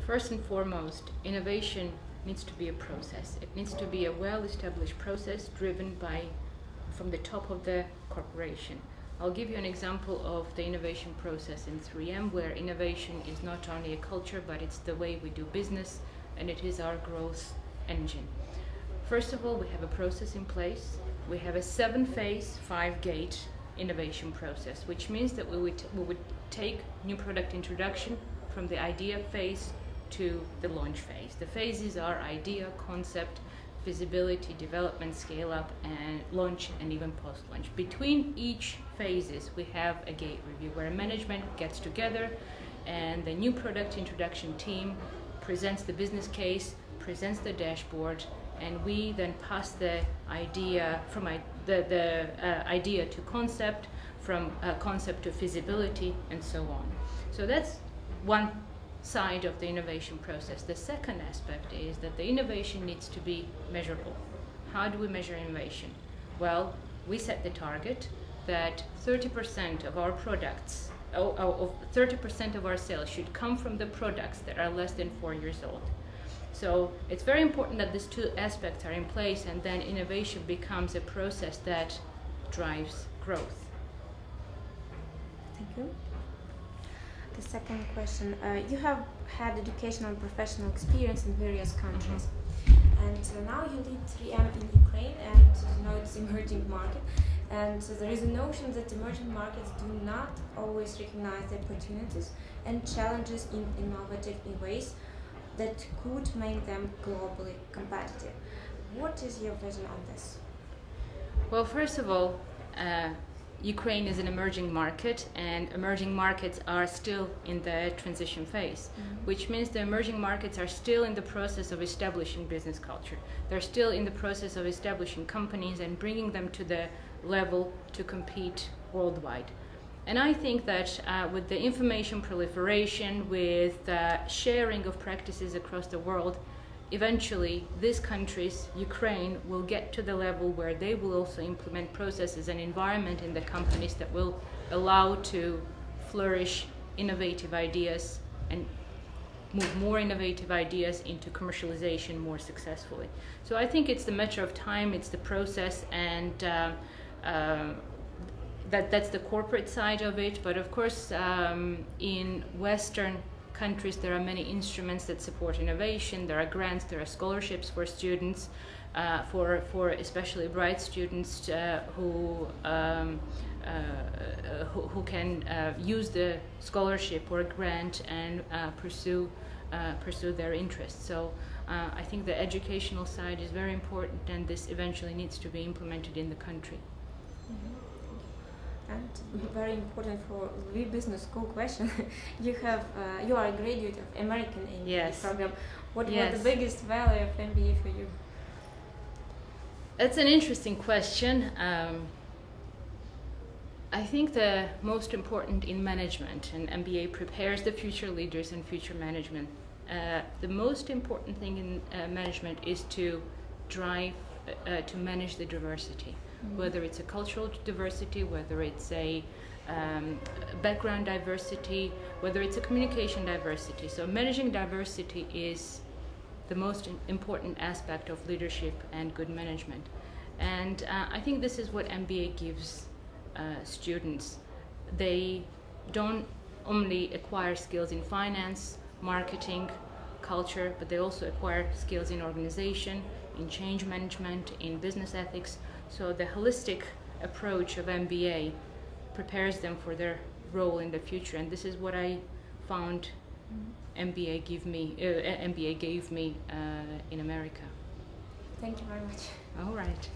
First and foremost, innovation needs to be a process. It needs to be a well-established process driven from the top of the corporation. I'll give you an example of the innovation process in 3M, where innovation is not only a culture, but it's the way we do business, and it is our growth engine. First of all, we have a process in place. We have a 7-phase, 5-gate innovation process, which means that we would take new product introduction from the idea phase to the launch phase. The phases are idea, concept, feasibility, development, scale up, and launch, and even post-launch. Between each phases, we have a gate review where management gets together and the new product introduction team presents the business case, presents the dashboard, and we then pass the idea from idea to concept, from concept to feasibility, and so on. So that's one side of the innovation process. The second aspect is that the innovation needs to be measurable. How do we measure innovation? Well, we set the target that 30% of our products, 30% of our sales should come from the products that are less than 4 years old. So it's very important that these two aspects are in place, and then innovation becomes a process that drives growth. Thank you. The second question, you have had educational and professional experience in various countries, and now you lead 3M in Ukraine, and now it's emerging market, and there is a notion that emerging markets do not always recognize the opportunities and challenges in innovative ways that could make them globally competitive. What is your vision on this? Well, first of all, Ukraine is an emerging market, and emerging markets are still in the transition phase, which means the emerging markets are still in the process of establishing business culture. They're still in the process of establishing companies and bringing them to the level to compete worldwide. And I think that with the information proliferation, with the sharing of practices across the world, eventually these countries, Ukraine, will get to the level where they will also implement processes and environment in the companies that will allow to flourish innovative ideas and move more innovative ideas into commercialization more successfully. So I think it's the matter of time, it's the process, and that's the corporate side of it. But of course, in Western countries, there are many instruments that support innovation. There are grants, there are scholarships for students, for especially bright students who can use the scholarship or grant and pursue their interests. So I think the educational side is very important, and this eventually needs to be implemented in the country. And very important for the business school question, you are a graduate of American MBA program. What was the biggest value of MBA for you? That's an interesting question. I think the most important in management, and MBA prepares the future leaders and future management. The most important thing in management is to drive, to manage the diversity. Whether it's a cultural diversity, whether it's a background diversity, whether it's a communication diversity. So managing diversity is the most important aspect of leadership and good management. And I think this is what MBA gives students. They don't only acquire skills in finance, marketing, culture, but they also acquire skills in organization, in change management, in business ethics. So the holistic approach of MBA prepares them for their role in the future, and this is what I found MBA gave me in America. Thank you very much. All right.